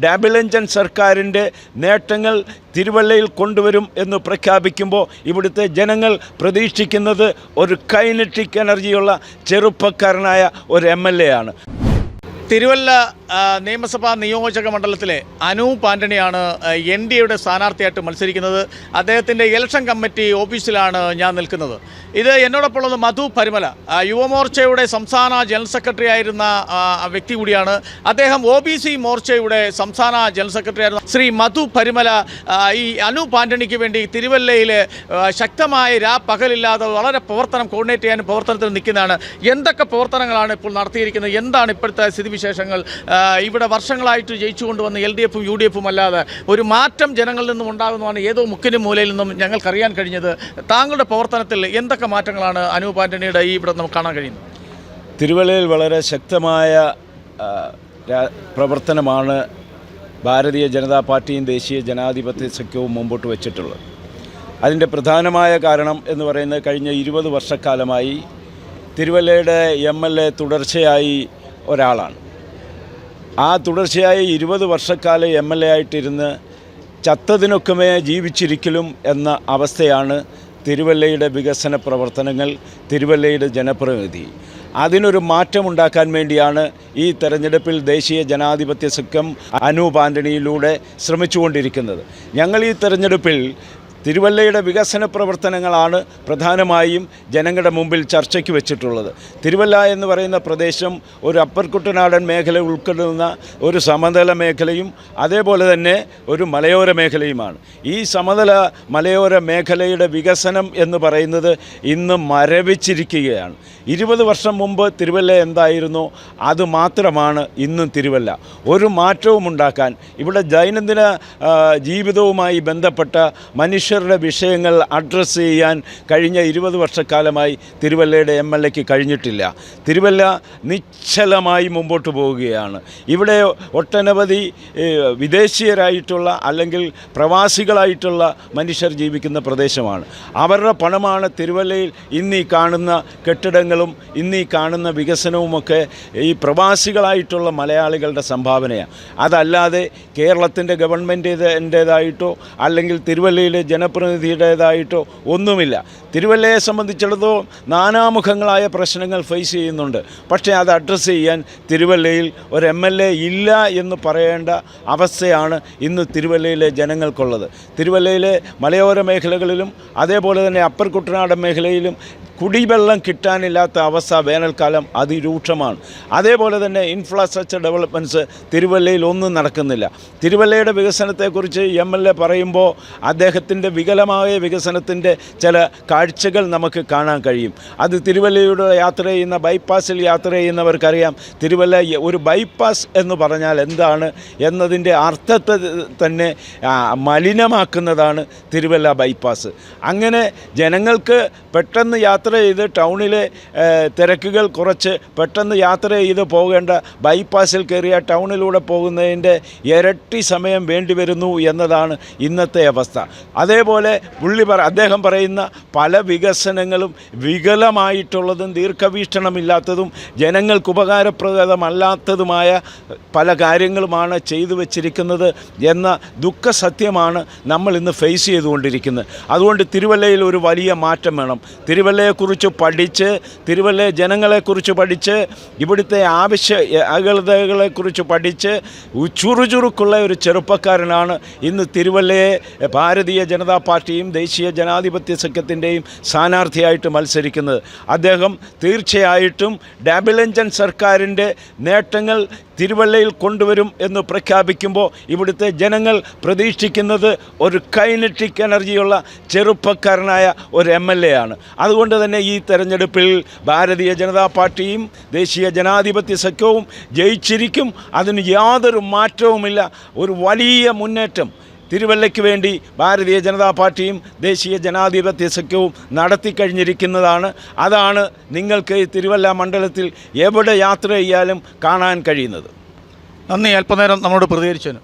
Double engine സർക്കാരിൻ്റെ നേട്ടങ്ങൾ തിരുവല്ലയിൽ കൊണ്ടുവരും എന്ന് പ്രഖ്യാപിക്കുമ്പോൾ ഇവിടുത്തെ ജനങ്ങൾ പ്രതീക്ഷിക്കുന്നത് ഒരു കൈനറ്റിക് എനർജിയുള്ള ചെറുപ്പക്കാരനായ ഒരു MLA ആണ്. തിരുവല്ല നിയമസഭാ നിയോജക മണ്ഡലത്തിലെ അനൂപ് ആൻ്റണിയാണ് NDAയുടെ സ്ഥാനാർത്ഥിയായിട്ട് മത്സരിക്കുന്നത്. അദ്ദേഹത്തിൻ്റെ ഇലക്ഷൻ കമ്മിറ്റി ഓഫീസിലാണ് ഞാൻ നിൽക്കുന്നത്. ഇത് എന്നോടൊപ്പമുള്ളത് മധു പരിമല, യുവമോർച്ചയുടെ സംസ്ഥാന ജനറൽ സെക്രട്ടറി ആയിരുന്ന വ്യക്തി കൂടിയാണ്. അദ്ദേഹം OBC മോർച്ചയുടെ സംസ്ഥാന ജനറൽ സെക്രട്ടറി ആയിരുന്ന ശ്രീ മധു പരിമല ഈ അനൂപ് ആൻ്റണിക്ക് വേണ്ടി തിരുവല്ലയിൽ ശക്തമായ പകലില്ലാതെ വളരെ പ്രവർത്തനം കോർഡിനേറ്റ് ചെയ്യാനും പ്രവർത്തനത്തിൽ നിൽക്കുന്നതാണ്. എന്തൊക്കെ പ്രവർത്തനങ്ങളാണ് ഇപ്പോൾ നടത്തിയിരിക്കുന്നത്? എന്താണ് ഇപ്പോഴത്തെ സ്ഥിതിവിശേഷങ്ങൾ? ഇവിടെ വർഷങ്ങളായിട്ട് ജയിച്ചു കൊണ്ടുവന്ന LDFും UDFും അല്ലാതെ ഒരു മാറ്റം ജനങ്ങളിൽ നിന്നും ഉണ്ടാകുന്നതാണ് ഏതോ മുക്കിനും മൂലയിൽ നിന്നും ഞങ്ങൾക്കറിയാൻ കഴിഞ്ഞത്. താങ്കളുടെ പ്രവർത്തനത്തിൽ എന്തൊക്കെ മാറ്റങ്ങളാണ് അനൂപ് ആൻ്റണിയുടെ ഇവിടെ നമുക്ക് കാണാൻ കഴിയുന്നത്? തിരുവല്ലയിൽ വളരെ ശക്തമായ പ്രവർത്തനമാണ് ഭാരതീയ ജനതാ പാർട്ടിയും ദേശീയ ജനാധിപത്യ സഖ്യവും മുമ്പോട്ട് വച്ചിട്ടുള്ളത്. അതിൻ്റെ പ്രധാനമായ കാരണം എന്ന് പറയുന്നത് കഴിഞ്ഞ 20 വർഷക്കാലമായി തിരുവല്ലയുടെ MLA തുടർച്ചയായി ഒരാളാണ്. ആ തുടർച്ചയായി 20 വർഷക്കാലം MLA ആയിട്ടിരുന്ന് ചത്തതിനൊക്കുമേ ജീവിച്ചിരിക്കലും എന്ന അവസ്ഥയാണ് തിരുവല്ലയുടെ വികസന പ്രവർത്തനങ്ങൾ, തിരുവല്ലയുടെ ജനപ്രതിനിധി. അതിനൊരു മാറ്റമുണ്ടാക്കാൻ വേണ്ടിയാണ് ഈ തെരഞ്ഞെടുപ്പിൽ ദേശീയ ജനാധിപത്യ സഖ്യം അനൂപ് ആൻ്റണിയിലൂടെ ശ്രമിച്ചുകൊണ്ടിരിക്കുന്നത്. ഞങ്ങൾ ഈ തെരഞ്ഞെടുപ്പിൽ തിരുവല്ലയുടെ വികസന പ്രവർത്തനങ്ങളാണ് പ്രധാനമായും ജനങ്ങളുടെ മുമ്പിൽ ചർച്ചയ്ക്ക് വെച്ചിട്ടുള്ളത്. തിരുവല്ല എന്ന് പറയുന്ന പ്രദേശം ഒരു അപ്പർ കുട്ടനാടൻ മേഖല ഉൾക്കൊള്ളുന്ന ഒരു സമതല മേഖലയും അതേപോലെ തന്നെ ഒരു മലയോര മേഖലയുമാണ്. ഈ സമതല മലയോര മേഖലയുടെ വികസനം എന്ന് പറയുന്നത് ഇന്ന് മരവിച്ചിരിക്കുകയാണ്. 20 വർഷം മുമ്പ് തിരുവല്ല എന്തായിരുന്നോ അത് മാത്രമാണ് ഇന്നും തിരുവല്ല. ഒരു മാറ്റവും ഉണ്ടാക്കാൻ ഇവിടെ ദൈനംദിന ജീവിതവുമായി ബന്ധപ്പെട്ട മനുഷ്യരുടെ വിഷയങ്ങൾ അഡ്രസ്സ് ചെയ്യാൻ കഴിഞ്ഞ 20 വർഷക്കാലമായി തിരുവല്ലയുടെ MLAക്ക് കഴിഞ്ഞിട്ടില്ല. തിരുവല്ല നിശ്ചലമായി മുമ്പോട്ട് പോവുകയാണ്. ഇവിടെ ഒട്ടനവധി വിദേശീയരായിട്ടുള്ള അല്ലെങ്കിൽ പ്രവാസികളായിട്ടുള്ള മനുഷ്യർ ജീവിക്കുന്ന പ്രദേശമാണ്. അവരുടെ പണമാണ് തിരുവല്ലയിൽ ഇന്നീ കാണുന്ന കെട്ടിടങ്ങളും ഇന്നീ കാണുന്ന വികസനവുമൊക്കെ ഈ പ്രവാസികളായിട്ടുള്ള മലയാളികളുടെ സംഭാവനയാണ്. അതല്ലാതെ കേരളത്തിൻ്റെ ഗവൺമെൻറ്റിൻ്റേതായിട്ടോ അല്ലെങ്കിൽ തിരുവല്ലയിലെ ജനപ്രതിനിധിയുടേതായിട്ടോ ഒന്നുമില്ല. തിരുവല്ലയെ സംബന്ധിച്ചിടത്തോളം നാനാമുഖങ്ങളായ പ്രശ്നങ്ങൾ ഫേസ് ചെയ്യുന്നുണ്ട്. പക്ഷേ അത് അഡ്രസ്സ് ചെയ്യാൻ തിരുവല്ലയിൽ ഒരു MLA ഇല്ല എന്ന് പറയേണ്ട അവസ്ഥയാണ് ഇന്ന് തിരുവല്ലയിലെ ജനങ്ങൾക്കുള്ളത്. തിരുവല്ലയിലെ മലയോര മേഖലകളിലും അതേപോലെ തന്നെ അപ്പർ കുട്ടനാടൻ മേഖലയിലും കുടിവെള്ളം കിട്ടാനില്ലാത്ത അവസ്ഥ വേനൽക്കാലം അതിരൂക്ഷമാണ്. അതേപോലെ തന്നെ ഇൻഫ്രാസ്ട്രക്ചർ ഡെവലപ്മെൻറ്റ്സ് തിരുവല്ലയിൽ ഒന്നും നടക്കുന്നില്ല. തിരുവല്ലയുടെ വികസനത്തെക്കുറിച്ച് MLA പറയുമ്പോൾ അദ്ദേഹത്തിൻ്റെ വികലമായ വികസനത്തിൻ്റെ ചില കാഴ്ചകൾ നമുക്ക് കാണാൻ കഴിയും. അത് തിരുവല്ലയുടെ യാത്ര ചെയ്യുന്ന ബൈപ്പാസിൽ യാത്ര ചെയ്യുന്നവർക്കറിയാം. തിരുവല്ല ഒരു ബൈപ്പാസ് എന്ന് പറഞ്ഞാൽ എന്താണ് എന്നതിൻ്റെ അർത്ഥത്തെ തന്നെ മലിനമാക്കുന്നതാണ് തിരുവല്ല ബൈപ്പാസ്. അങ്ങനെ ജനങ്ങൾക്ക് പെട്ടെന്ന് യാത്ര ചെയ്ത് ടൗണിലെ തിരക്കുകൾ കുറച്ച് പെട്ടെന്ന് യാത്ര ചെയ്ത് പോകേണ്ട ബൈപ്പാസിൽ കയറിയ ടൗണിലൂടെ പോകുന്നതിൻ്റെ ഇരട്ടി സമയം വേണ്ടി വരുന്നു എന്നതാണ് ഇന്നത്തെ അവസ്ഥ. അതേപോലെ അദ്ദേഹം പറയുന്ന പല വികസനങ്ങളും വികലമായിട്ടുള്ളതും ദീർഘവീക്ഷണമില്ലാത്തതും ജനങ്ങൾക്ക് ഉപകാരപ്രദമല്ലാത്തതുമായ പല കാര്യങ്ങളുമാണ് ചെയ്തു വച്ചിരിക്കുന്നത് എന്ന ദുഃഖസത്യമാണ് നമ്മൾ ഇന്ന് ഫേസ് ചെയ്തുകൊണ്ടിരിക്കുന്നത്. അതുകൊണ്ട് തിരുവല്ലയിൽ ഒരു വലിയ മാറ്റം വേണം. തിരുവല്ലയെക്കുറിച്ച് പഠിച്ച്, തിരുവല്ല ജനങ്ങളെക്കുറിച്ച് പഠിച്ച്, ഇവിടുത്തെ ആവശ്യകതകളെക്കുറിച്ച് പഠിച്ച് ചുറുചുറുക്കുള്ള ഒരു ചെറുപ്പക്കാരനാണ് ഇന്ന് തിരുവല്ലയെ ഭാരതീയ ജനതാ പാർട്ടിയും ദേശീയ ജനാധിപത്യ സഖ്യത്തിൻ്റെയും സ്ഥാനാർത്ഥിയായിട്ട് മത്സരിക്കുന്നത്. അദ്ദേഹം തീർച്ചയായിട്ടും ഡബിൾ എഞ്ചിൻ സർക്കാരിൻ്റെ നേട്ടങ്ങൾ തിരുവല്ലയിൽ കൊണ്ടുവരും എന്ന് പ്രഖ്യാപിക്കുമ്പോൾ ഇവിടുത്തെ ജനങ്ങൾ പ്രതീക്ഷിക്കുന്നത് ഒരു കൈനറ്റിക് എനർജിയുള്ള ചെറുപ്പക്കാരനായ ഒരു MLA ആണ്. അതുകൊണ്ട് തന്നെ ഈ തെരഞ്ഞെടുപ്പിൽ ഭാരതീയ ജനതാ പാർട്ടിയും ദേശീയ ജനാധിപത്യ സഖ്യവും ജയിച്ചിരിക്കും. അതിന് യാതൊരു മാറ്റവുമില്ല. ഒരു വലിയ മുന്നേറ്റം തിരുവല്ലയ്ക്ക് വേണ്ടി ഭാരതീയ ജനതാ പാർട്ടിയും ദേശീയ ജനാധിപത്യ സഖ്യവും നടത്തിക്കഴിഞ്ഞിരിക്കുന്നതാണ്. അതാണ് നിങ്ങൾക്ക് ഈ തിരുവല്ല മണ്ഡലത്തിൽ എവിടെ യാത്ര ചെയ്യാനും കാണാൻ കഴിയുന്നത്. നന്ദി, അല്പനേരം നമ്മളോട് പ്രതികരിച്ചതിന്.